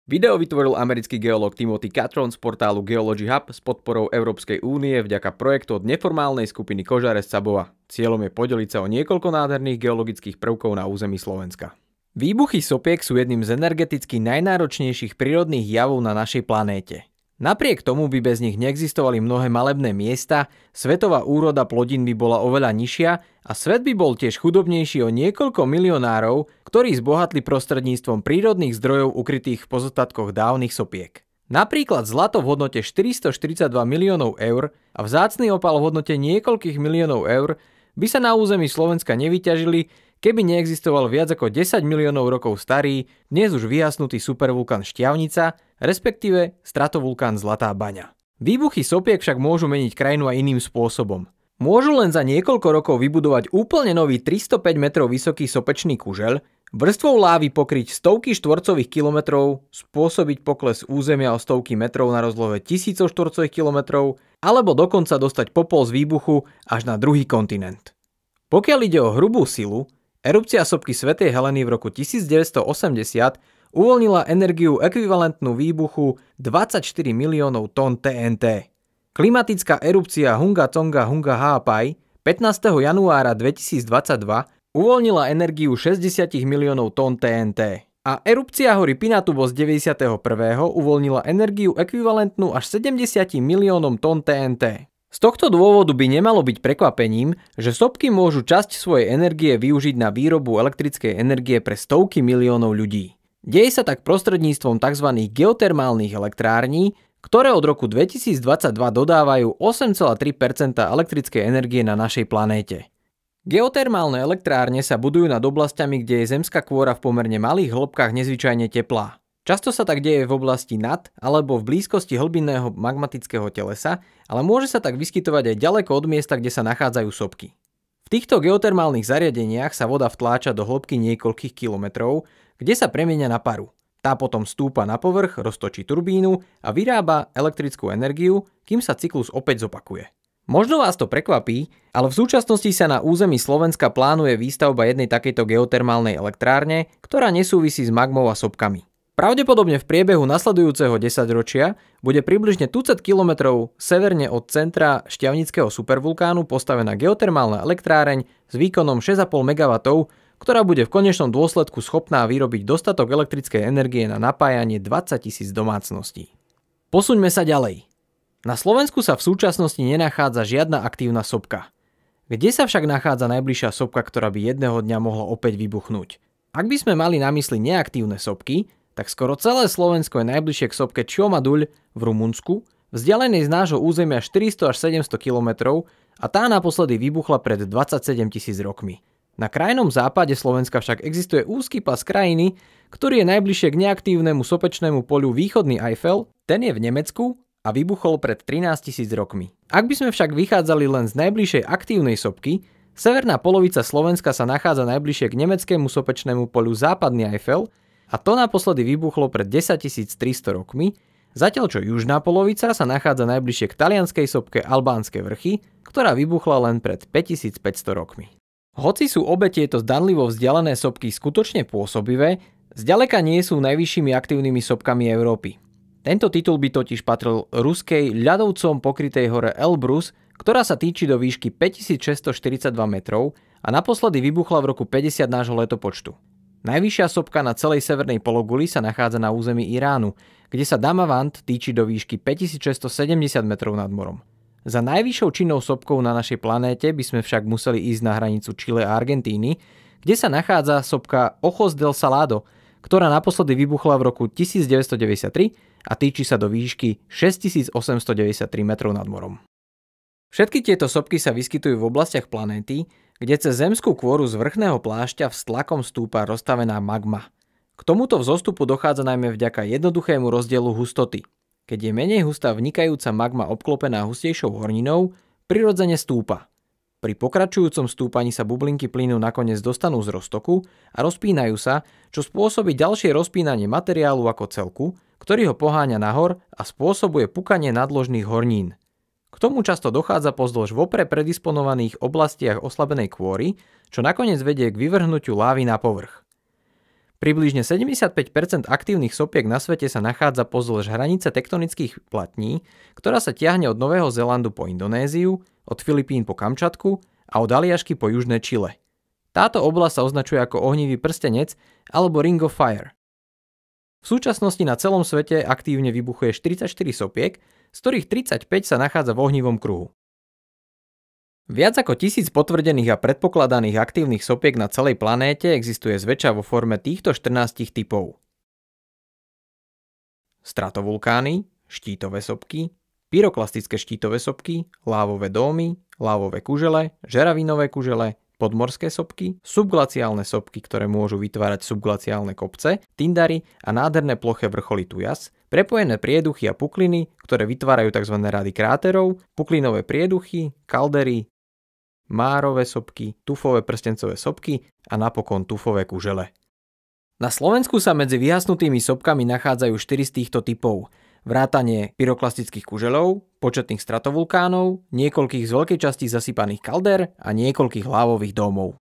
Video vytvoril americký geológ Timothy Catron z portálu Geology Hub s podporou Európskej únie vďaka projektu od neformálnej skupiny Kožare z Cabova. Cieľom je podeliť sa o niekoľko nádherných geologických prvkov na území Slovenska. Výbuchy sopiek sú jedným z energeticky najnáročnejších prírodných javov na našej planéte. Napriek tomu by bez nich neexistovali mnohé malebné miesta, svetová úroda plodín by bola oveľa nižšia a svet by bol tiež chudobnejší o niekoľko milionárov, ktorí zbohatli prostredníctvom prírodných zdrojov ukrytých v pozostatkoch dávnych sopiek. Napríklad zlato v hodnote 442 miliónov eur a vzácny opal v hodnote niekoľkých miliónov eur by sa na území Slovenska nevyťažili, keby neexistoval viac ako 10 miliónov rokov starý, dnes už vyhasnutý supervulkán Štiavnica, respektíve stratovulkán Zlatá baňa. Výbuchy sopiek však môžu meniť krajinu aj iným spôsobom. Môžu len za niekoľko rokov vybudovať úplne nový 305 metrov vysoký sopečný kužeľ, vrstvou lávy pokryť stovky štvorcových kilometrov, spôsobiť pokles územia o stovky metrov na rozlohe tisícov štvorcových kilometrov, alebo dokonca dostať popol z výbuchu až na druhý kontinent. Pokiaľ ide o hrubú silu, erupcia sopky Svätej Heleny v roku 1980 uvoľnila energiu ekvivalentnú výbuchu 24 miliónov tón TNT. Klimatická erupcia Hunga Tonga Hunga Ha'apai 15. januára 2022 uvoľnila energiu 60 miliónov tón TNT. A erupcia hory Pinatubo z 91. uvoľnila energiu ekvivalentnú až 70 miliónom tón TNT. Z tohto dôvodu by nemalo byť prekvapením, že sopky môžu časť svojej energie využiť na výrobu elektrickej energie pre stovky miliónov ľudí. Deje sa tak prostredníctvom tzv. Geotermálnych elektrární, ktoré od roku 2022 dodávajú 8,3% elektrickej energie na našej planéte. Geotermálne elektrárne sa budujú nad oblastiami, kde je zemská kôra v pomerne malých hĺbkach nezvyčajne teplá. Často sa tak deje v oblasti nad alebo v blízkosti hlbinného magmatického telesa, ale môže sa tak vyskytovať aj ďaleko od miesta, kde sa nachádzajú sopky. V týchto geotermálnych zariadeniach sa voda vtláča do hĺbky niekoľkých kilometrov, kde sa premieňa na paru. Tá potom stúpa na povrch, roztočí turbínu a vyrába elektrickú energiu, kým sa cyklus opäť zopakuje. Možno vás to prekvapí, ale v súčasnosti sa na území Slovenska plánuje výstavba jednej takejto geotermálnej elektrárne, ktorá nesúvisí s magmou a sopkami. Pravdepodobne v priebehu nasledujúceho 10-ročia bude približne tucet kilometrov severne od centra Štiavnického supervulkánu postavená geotermálna elektráreň s výkonom 6,5 MW, ktorá bude v konečnom dôsledku schopná vyrobiť dostatok elektrickej energie na napájanie 20 000 domácností. Posuňme sa ďalej. Na Slovensku sa v súčasnosti nenachádza žiadna aktívna sopka. Kde sa však nachádza najbližšia sopka, ktorá by jedného dňa mohla opäť vybuchnúť? Ak by sme mali na mysli neaktívne sopky, tak skoro celé Slovensko je najbližšie k sopke Čomaduľ v Rumunsku, vzdialenej z nášho územia 400 až 700 km a tá naposledy vybuchla pred 27 000 rokmi. Na krajnom západe Slovenska však existuje úzky pas krajiny, ktorý je najbližšie k neaktívnemu sopečnému poľu Východný Eifel, ten je v Nemecku a vybuchol pred 13 000 rokmi. Ak by sme však vychádzali len z najbližšej aktívnej sopky, severná polovica Slovenska sa nachádza najbližšie k nemeckému sopečnému poľu Západný Eifel, a to naposledy vybuchlo pred 10 300 rokmi, zatiaľ čo južná polovica sa nachádza najbližšie k talianskej sopke Albánske vrchy, ktorá vybuchla len pred 5500 rokmi. Hoci sú obe tieto zdanlivo vzdialené sopky skutočne pôsobivé, zďaleka nie sú najvyššími aktívnymi sopkami Európy. Tento titul by totiž patril ruskej ľadovcom pokrytej hore Elbrus, ktorá sa týči do výšky 5642 metrov a naposledy vybuchla v roku 50 nášho letopočtu. Najvyššia sopka na celej severnej pologuli sa nachádza na území Iránu, kde sa Damavand týči do výšky 5670 metrov nad morom. Za najvyššou činnou sopkou na našej planéte by sme však museli ísť na hranicu Čile a Argentíny, kde sa nachádza sopka Ojos del Salado, ktorá naposledy vybuchla v roku 1993 a týči sa do výšky 6893 metrov nad morom. Všetky tieto sopky sa vyskytujú v oblastiach planéty, kde cez zemskú kôru z vrchného plášťa s tlakom stúpa roztavená magma. K tomuto vzostupu dochádza najmä vďaka jednoduchému rozdielu hustoty. Keď je menej hustá vnikajúca magma obklopená hustejšou horninou, prirodzene stúpa. Pri pokračujúcom stúpaní sa bublinky plynu nakoniec dostanú z roztoku a rozpínajú sa, čo spôsobí ďalšie rozpínanie materiálu ako celku, ktorý ho poháňa nahor a spôsobuje pukanie nadložných hornín. K tomu často dochádza pozdĺž vopre predisponovaných oblastiach oslabenej kôry, čo nakoniec vedie k vyvrhnutiu lávy na povrch. Približne 75% aktívnych sopiek na svete sa nachádza pozdĺž hranice tektonických platní, ktorá sa tiahne od Nového Zélandu po Indonéziu, od Filipín po Kamčatku a od Aliašky po južné Čile. Táto oblasť sa označuje ako ohnivý prstenec alebo Ring of Fire. V súčasnosti na celom svete aktívne vybuchuje 44 sopiek, z ktorých 35 sa nachádza v ohnivom kruhu. Viac ako 1000 potvrdených a predpokladaných aktívnych sopiek na celej planéte existuje zväčša vo forme týchto 14 typov. Stratovulkány, štítové sopky, pyroklastické štítové sopky, lávové dómy, lávové kužele, žeravinové kužele, podmorské sopky, subglaciálne sopky, ktoré môžu vytvárať subglaciálne kopce, tindary a nádherné ploché vrcholy tujas, prepojené prieduchy a pukliny, ktoré vytvárajú tzv. Rady kráterov, puklinové prieduchy, kaldery, márové sopky, tufové prstencové sopky a napokon tufové kužele. Na Slovensku sa medzi vyhasnutými sopkami nachádzajú 4 z týchto typov. Vrátanie pyroklastických kuželov, početných stratovulkánov, niekoľkých z veľkej časti zasypaných kalder a niekoľkých lávových dómov.